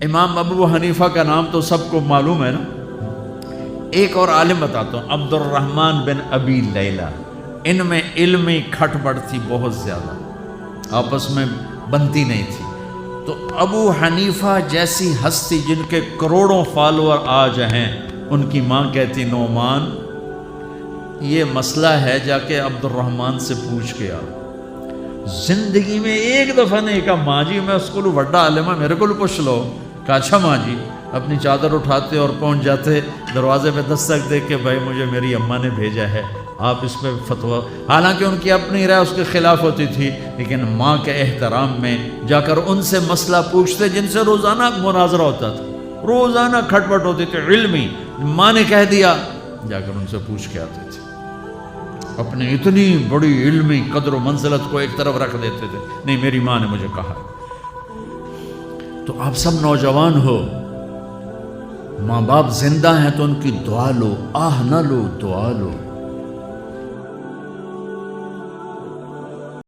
امام ابو حنیفہ کا نام تو سب کو معلوم ہے نا. ایک اور عالم بتاتا ہوں، عبد الرحمن بن ابی لیلہ. ان میں علمی کھٹ بڑھ تھی بہت زیادہ، آپس میں بنتی نہیں تھی. تو ابو حنیفہ جیسی ہستی جن کے کروڑوں فالوور آج ہیں، ان کی ماں کہتی نعمان یہ مسئلہ ہے جا کے عبد الرحمن سے پوچھ کے آ. زندگی میں ایک دفعہ نہیں کہا ماں جی میں اس کو بڑا عالم ہے میرے کو پوچھ لو. کہا اچھا ماں جی. اپنی چادر اٹھاتے اور پہنچ جاتے دروازے پہ دستک دے کے بھائی مجھے میری اماں نے بھیجا ہے آپ اس پہ فتویٰ. حالانکہ ان کی اپنی رائے اس کے خلاف ہوتی تھی، لیکن ماں کے احترام میں جا کر ان سے مسئلہ پوچھتے جن سے روزانہ مناظرہ ہوتا تھا، روزانہ کھٹ پٹ ہوتی تھی علمی. ماں نے کہہ دیا جا کر ان سے پوچھ کے آتے تھے. اپنی اتنی بڑی علمی قدر و منزلت کو ایک طرف رکھ دیتے تھے، نہیں میری ماں نے مجھے کہا. تو آپ سب نوجوان ہو، ماں باپ زندہ ہیں تو ان کی دعا لو، آہ نہ لو دعا لو.